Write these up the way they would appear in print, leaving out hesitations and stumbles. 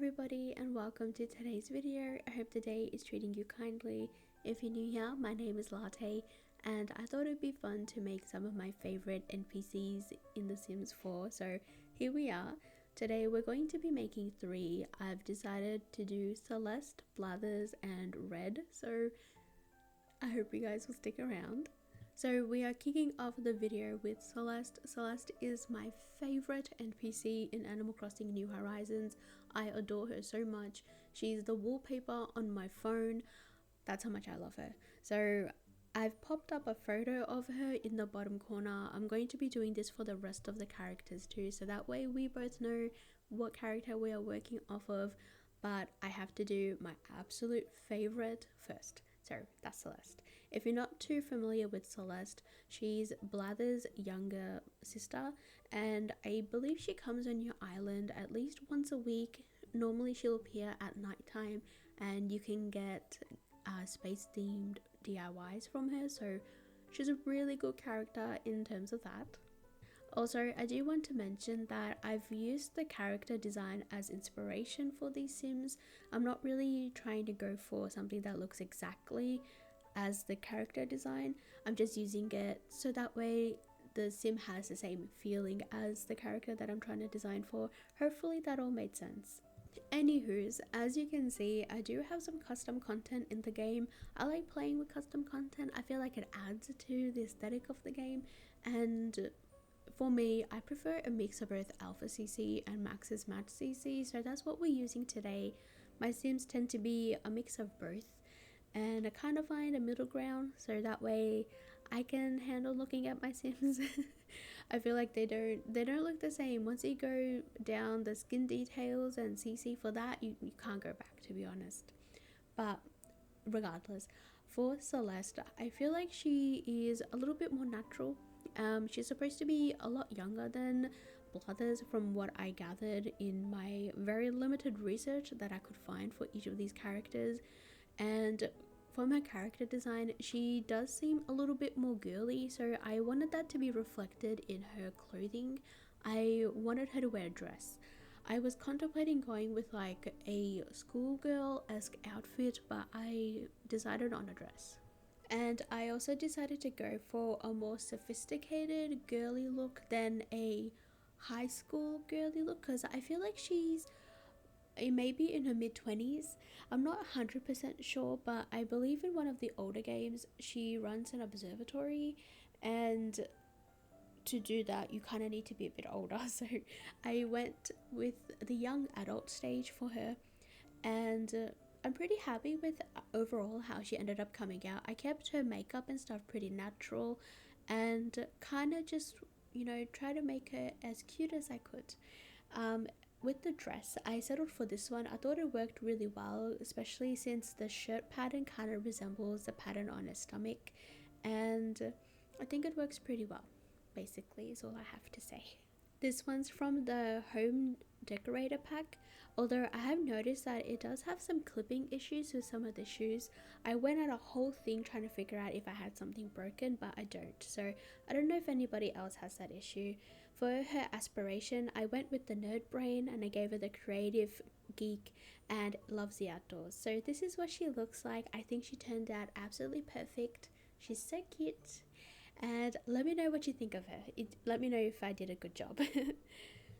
everybody and welcome to today's video. I hope the day is treating you kindly. If you're new here, my name is Latte and I thought it'd be fun to make some of my favorite NPCs in The Sims 4. So here we are. Today we're going to be making 3. I've decided to do Celeste, Blathers and Red, so I hope you guys will stick around. So we are kicking off the video with Celeste. Celeste is my favorite NPC in Animal Crossing New Horizons. I adore her so much. She's the wallpaper on my phone. That's how much I love her. So I've popped up a photo of her in the bottom corner. I'm going to be doing this for the rest of the characters too, so that way we both know what character we are working off of. But I have to do my absolute favorite first. So that's Celeste. If you're not too familiar with Celeste, she's Blather's younger sister, and I believe she comes on your island at least once a week. Normally she'll appear at nighttime and you can get space themed DIYs from her, so she's a really good character in terms of that. Also, I do want to mention that I've used the character design as inspiration for these Sims. I'm not really trying to go for something that looks exactly as the character design. I'm just using it so that way the Sim has the same feeling as the character that I'm trying to design for. Hopefully that all made sense. Anywho's, as you can see, I do have some custom content in the game. I like playing with custom content. I feel like it adds to the aesthetic of the game, and for me, I prefer a mix of both Alpha CC and Max's Match CC, so that's what we're using today. My Sims tend to be a mix of both, and I kind of find a middle ground so that way I can handle looking at my Sims. I feel like they don't look the same. Once you go down the skin details and CC for that, you can't go back, to be honest. But regardless, for Celeste, I feel like she is a little bit more natural. She's supposed to be a lot younger than Blathers from what I gathered in my very limited research that I could find for each of these characters. And from her character design, she does seem a little bit more girly, so I wanted that to be reflected in her clothing. I wanted her to wear a dress. I was contemplating going with like a schoolgirl-esque outfit, but I decided on a dress. And I also decided to go for a more sophisticated girly look than a high school girly look, because I feel like she's maybe in her mid-20s. I'm not 100% sure, but I believe in one of the older games she runs an observatory, and to do that you kind of need to be a bit older. So I went with the young adult stage for her, and I'm pretty happy with overall how she ended up coming out. I kept her makeup and stuff pretty natural and kind of just, try to make her as cute as I could. With the dress, I settled for this one. I thought it worked really well, especially since the shirt pattern kind of resembles the pattern on her stomach, and I think it works pretty well, basically, is all I have to say. This one's from the home decorator pack, although I have noticed that it does have some clipping issues with some of the shoes. I went at a whole thing trying to figure out if I had something broken, but I don't, so I don't know if anybody else has that issue. For her aspiration, I went with the nerd brain and I gave her the creative geek and loves the outdoors. So this is what she looks like. I think she turned out absolutely perfect. She's so cute. And let me know what you think of her. Let me know if I did a good job.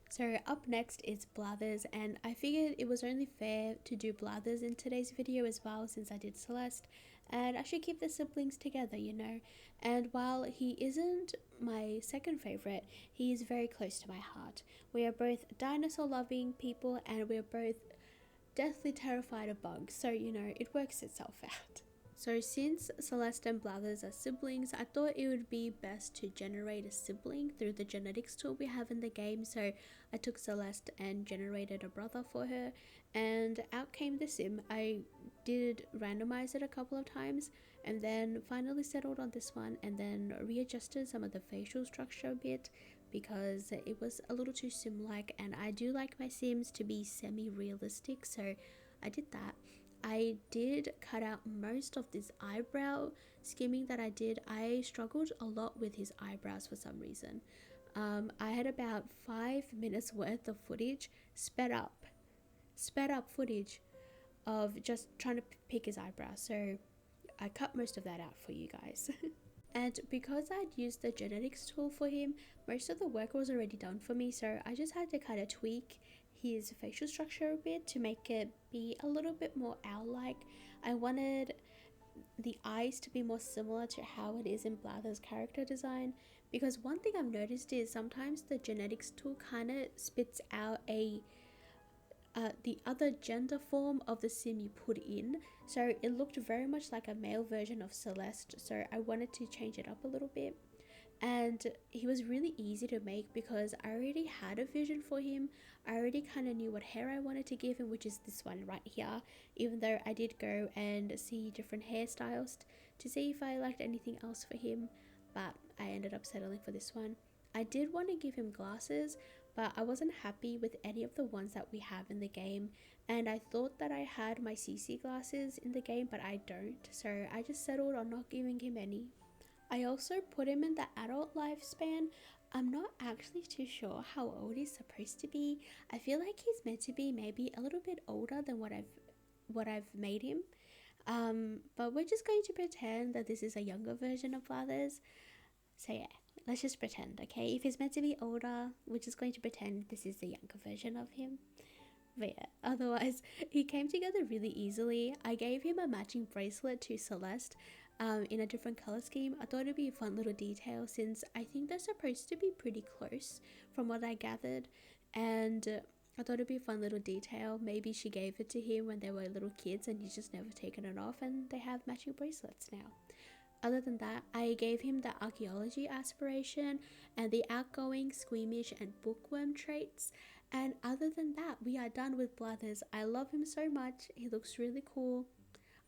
So up next is Blathers, and I figured it was only fair to do Blathers in today's video as well, since I did Celeste, and I should keep the siblings together, And while he isn't my second favorite, he is very close to my heart. We are both dinosaur loving people and we're both deathly terrified of bugs, so it works itself out. So since Celeste and Blathers are siblings, I thought it would be best to generate a sibling through the genetics tool we have in the game. So I took Celeste and generated a brother for her, and out came the sim. I did randomize it a couple of times and then finally settled on this one, and then readjusted some of the facial structure a bit because it was a little too sim-like, and I do like my Sims to be semi-realistic, so I did that. I did cut out most of this eyebrow skimming that I did. I struggled a lot with his eyebrows for some reason. I had about 5 minutes worth of footage sped up sped up footage of just trying to pick his eyebrows. So I cut most of that out for you guys. And because I'd used the genetics tool for him, most of the work was already done for me, so I just had to kind of tweak his facial structure a bit to make it be a little bit more owl-like. I wanted the eyes to be more similar to how it is in Blather's character design, because one thing I've noticed is sometimes the genetics tool kind of spits out the other gender form of the sim you put in, so it looked very much like a male version of Celeste, so I wanted to change it up a little bit. And he was really easy to make because I already had a vision for him. I already kind of knew what hair I wanted to give him, which is this one right here, even though I did go and see different hairstylists to see if I liked anything else for him, but I ended up settling for this one. I did want to give him glasses, but I wasn't happy with any of the ones that we have in the game, and I thought that I had my CC glasses in the game, but I don't, so I just settled on not giving him any. I also put him in the adult lifespan. I'm not actually too sure how old he's supposed to be. I feel like he's meant to be maybe a little bit older than what I've made him. But we're just going to pretend that this is a younger version of Blathers. So yeah, let's just pretend, okay? If he's meant to be older, we're just going to pretend this is the younger version of him. But yeah, otherwise, he came together really easily. I gave him a matching bracelet to Celeste in a different color scheme. I thought it'd be a fun little detail since I think they're supposed to be pretty close from what I gathered. And I thought it'd be a fun little detail. Maybe she gave it to him when they were little kids and he's just never taken it off, and they have matching bracelets now. Other than that, I gave him the archaeology aspiration and the outgoing, squeamish, and bookworm traits. And other than that, we are done with Blathers. I love him so much. He looks really cool.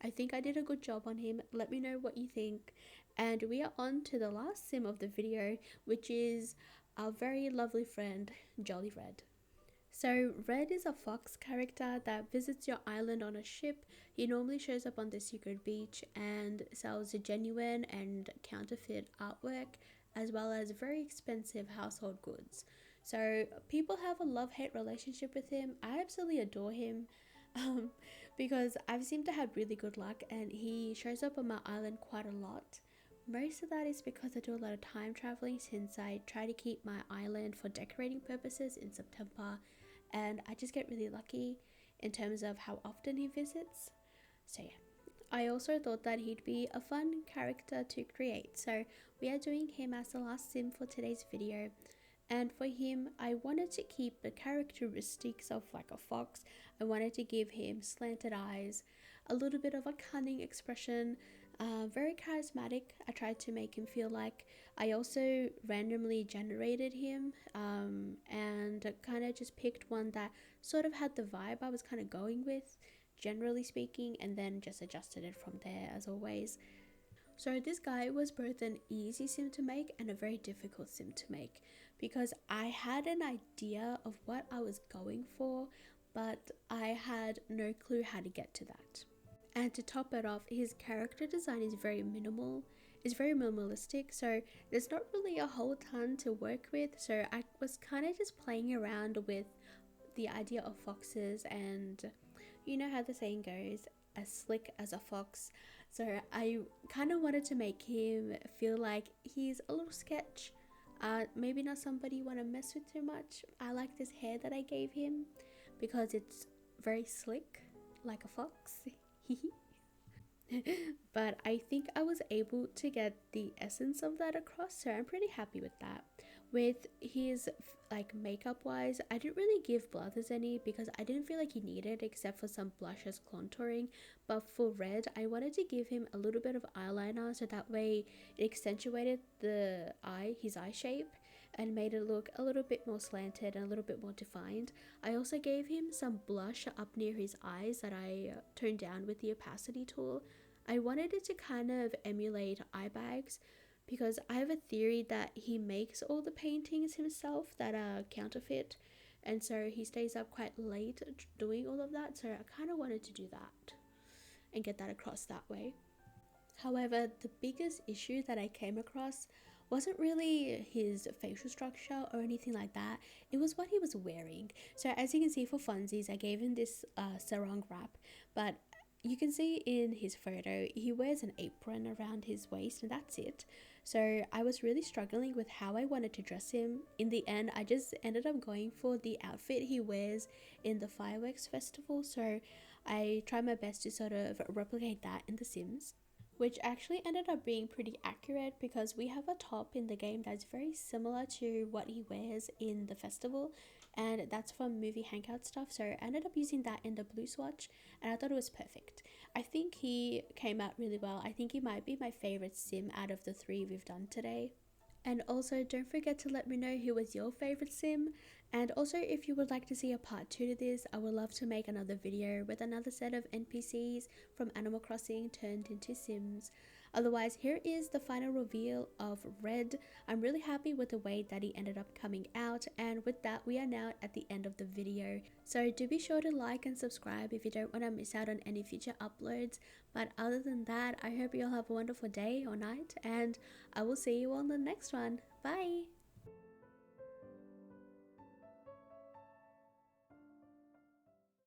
I think I did a good job on him. Let me know what you think. And we are on to the last sim of the video, which is our very lovely friend, Jolly Red. So Red is a fox character that visits your island on a ship. He normally shows up on the secret beach and sells genuine and counterfeit artwork, as well as very expensive household goods. So people have a love-hate relationship with him. I absolutely adore him. Um, because I've seemed to have really good luck and he shows up on my island quite a lot. Most of that is because I do a lot of time traveling since I try to keep my island for decorating purposes in September, and I just get really lucky in terms of how often he visits. So yeah, I also thought that he'd be a fun character to create, so we are doing him as the last sim for today's video. And for him, I wanted to keep the characteristics of like a fox. I wanted to give him slanted eyes, a little bit of a cunning expression, very charismatic. I tried to make him feel like. I also randomly generated him and kind of just picked one that sort of had the vibe I was kind of going with, generally speaking, and then just adjusted it from there as always. So this guy was both an easy sim to make and a very difficult sim to make because I had an idea of what I was going for, but I had no clue how to get to that. And to top it off, his character design is very minimal. It's very minimalistic, so there's not really a whole ton to work with. So I was kind of just playing around with the idea of foxes, and you know how the saying goes, as slick as a fox. So I kind of wanted to make him feel like he's a little sketch. Maybe not somebody you want to mess with too much. I like this hair that I gave him because it's very slick, like a fox. But I think I was able to get the essence of that across, so I'm pretty happy with that. With his like makeup wise, I didn't really give Blathers any because I didn't feel like he needed except for some blushes contouring. But for Red, I wanted to give him a little bit of eyeliner so that way it accentuated his eye shape, and made it look a little bit more slanted and a little bit more defined. I also gave him some blush up near his eyes that I toned down with the opacity tool. I wanted it to kind of emulate eye bags because I have a theory that he makes all the paintings himself that are counterfeit, and so he stays up quite late doing all of that, so I kind of wanted to do that and get that across that way. However, the biggest issue that I came across wasn't really his facial structure or anything like that. It was what he was wearing. So as you can see for funsies, I gave him this sarong wrap, but you can see in his photo he wears an apron around his waist and that's it. So I was really struggling with how I wanted to dress him. In the end, I just ended up going for the outfit he wears in the fireworks festival. So I tried my best to sort of replicate that in The Sims, which actually ended up being pretty accurate because we have a top in the game that's very similar to what he wears in the festival, and that's from movie hangout stuff. So I ended up using that in the blue swatch and I thought it was perfect. I think he came out really well. I think he might be my favorite sim out of the three we've done today. And also, don't forget to let me know who was your favorite sim. And also, if you would like to see a part 2 to this, I would love to make another video with another set of NPCs from Animal Crossing turned into Sims. Otherwise, here is the final reveal of Red. I'm really happy with the way that he ended up coming out, and with that, we are now at the end of the video. So do be sure to like and subscribe if you don't want to miss out on any future uploads. But other than that, I hope you all have a wonderful day or night, and I will see you on the next one. Bye!